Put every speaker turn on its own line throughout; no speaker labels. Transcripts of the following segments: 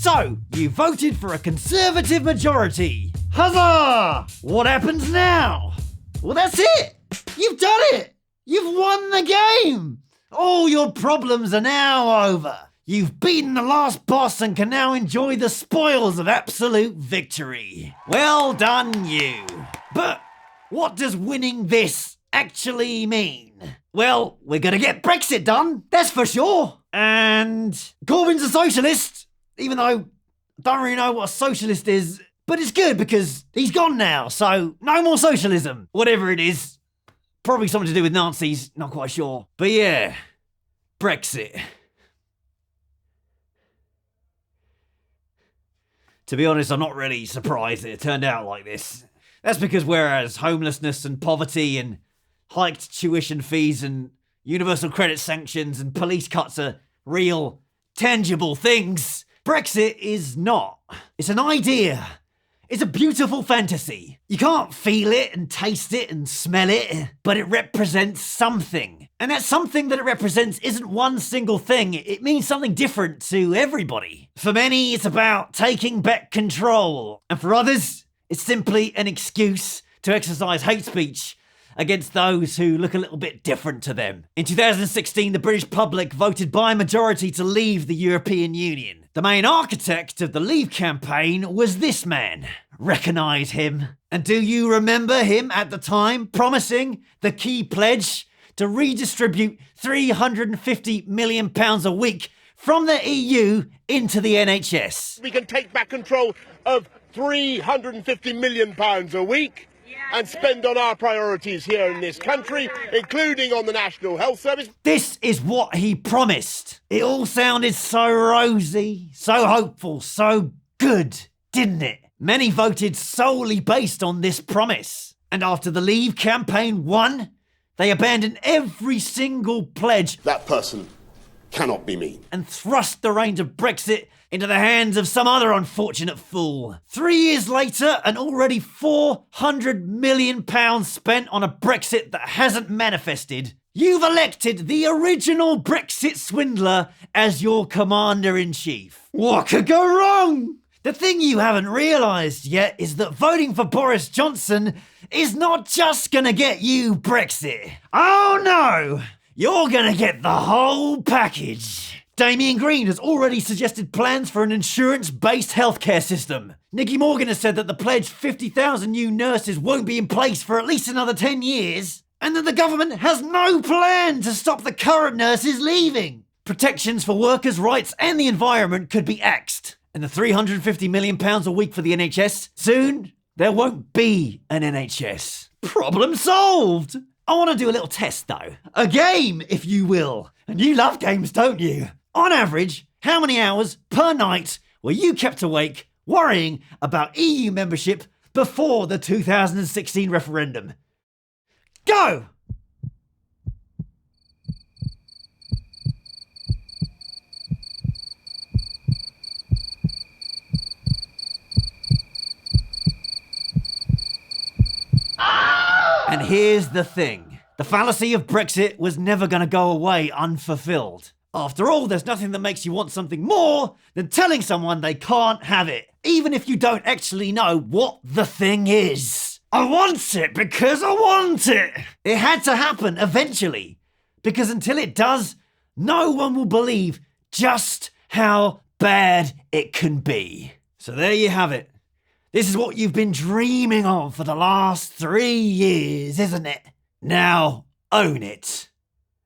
So, you voted for a Conservative majority. Huzzah! What happens now? Well, that's it! You've done it! You've won the game! All your problems are now over. You've beaten the last boss and can now enjoy the spoils of absolute victory. Well done, you. But what does winning this actually mean? Well, we're gonna get Brexit done, that's for sure. And Corbyn's a socialist, even though I don't really know what a socialist is. But it's good because he's gone now, so no more socialism. Whatever it is. Probably something to do with Nazis, not quite sure. But yeah, Brexit. To be honest, I'm not really surprised that it turned out like this. That's because whereas homelessness and poverty and hiked tuition fees and universal credit sanctions and police cuts are real, tangible things, Brexit is not. It's an idea. It's a beautiful fantasy. You can't feel it and taste it and smell it, but it represents something. And that something that it represents isn't one single thing. It means something different to everybody. For many, it's about taking back control. And for others, it's simply an excuse to exercise hate speech against those who look a little bit different to them. In 2016, the British public voted by a majority to leave the European Union. The main architect of the Leave campaign was this man. Recognise him. And do you remember him at the time promising the key pledge to redistribute £350 million a week from the EU into the NHS?
We can take back control of £350 million a week and spend on our priorities here in this country, including on the National Health Service.
This is what he promised. It all sounded so rosy, so hopeful, so good, didn't it? Many voted solely based on this promise. And after the Leave campaign won, they abandoned every single pledge.
That person cannot be me.
And thrust the reins of Brexit into the hands of some other unfortunate fool. 3 years later, and already £400 million spent on a Brexit that hasn't manifested, you've elected the original Brexit swindler as your commander-in-chief. What could go wrong? The thing you haven't realised yet is that voting for Boris Johnson is not just gonna get you Brexit. Oh no! You're gonna get the whole package. Damien Green has already suggested plans for an insurance-based healthcare system. Nicky Morgan has said that the pledged 50,000 new nurses won't be in place for at least another 10 years, and that the government has no plan to stop the current nurses leaving. Protections for workers' rights and the environment could be axed. And the £350 million a week for the NHS? Soon, there won't be an NHS. Problem solved! I want to do a little test though. A game, if you will. And you love games, don't you? On average, how many hours per night were you kept awake worrying about EU membership before the 2016 referendum? Go! And here's the thing. The fallacy of Brexit was never going to go away unfulfilled. After all, there's nothing that makes you want something more than telling someone they can't have it, even if you don't actually know what the thing is. I want it because I want it. It had to happen eventually, because until it does, no one will believe just how bad it can be. So there you have it. This is what you've been dreaming of for the last 3 years, isn't it? Now, own it.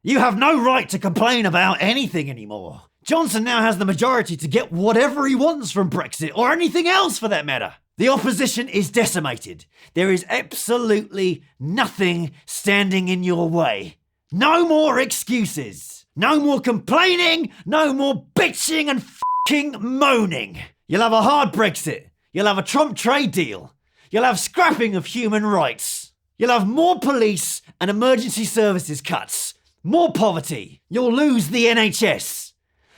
You have no right to complain about anything anymore. Johnson now has the majority to get whatever he wants from Brexit, or anything else for that matter. The opposition is decimated. There is absolutely nothing standing in your way. No more excuses. No more complaining. No more bitching and f***ing moaning. You'll have a hard Brexit. You'll have a Trump trade deal. You'll have scrapping of human rights. You'll have more police and emergency services cuts. More poverty. You'll lose the NHS.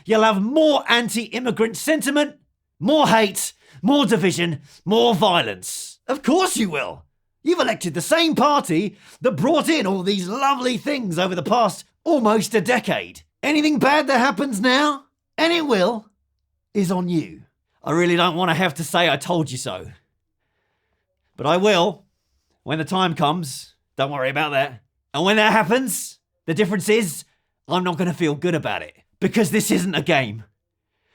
You'll have more anti-immigrant sentiment, more hate, more division, more violence. Of course you will. You've elected the same party that brought in all these lovely things over the past almost a decade. Anything bad that happens now, and it will, is on you. I really don't want to have to say I told you so. But I will, when the time comes. Don't worry about that. And when that happens, the difference is, I'm not going to feel good about it. Because this isn't a game.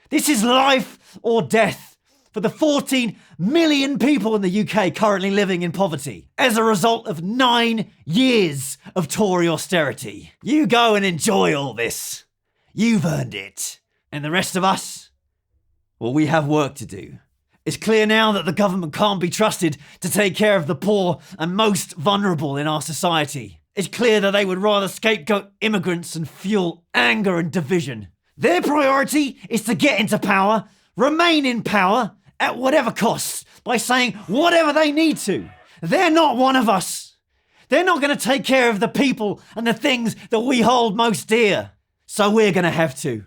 This is life or death for the 14 million people in the UK currently living in poverty as a result of 9 years of Tory austerity. You go and enjoy all this. You've earned it. And the rest of us, well, we have work to do. It's clear now that the government can't be trusted to take care of the poor and most vulnerable in our society. It's clear that they would rather scapegoat immigrants and fuel anger and division. Their priority is to get into power, remain in power, at whatever cost, by saying whatever they need to. They're not one of us. They're not going to take care of the people and the things that we hold most dear. So we're going to have to.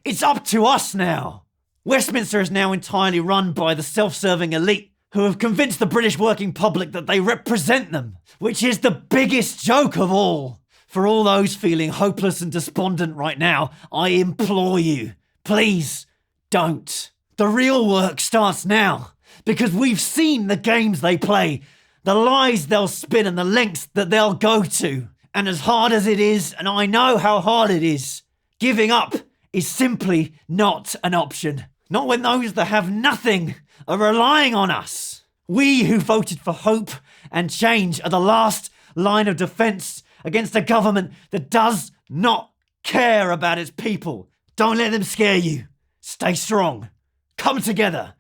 It's up to us now. Westminster is now entirely run by the self-serving elite who have convinced the British working public that they represent them, which is the biggest joke of all. For all those feeling hopeless and despondent right now, I implore you, please don't. The real work starts now, because we've seen the games they play, the lies they'll spin and the lengths that they'll go to. And as hard as it is, and I know how hard it is, giving up is simply not an option. Not when those that have nothing are relying on us. We who voted for hope and change are the last line of defence against a government that does not care about its people. Don't let them scare you. Stay strong. Come together.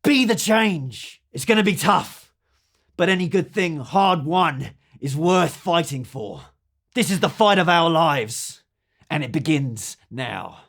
Be the change. It's going to be tough, but any good thing hard won is worth fighting for. This is the fight of our lives, and it begins now.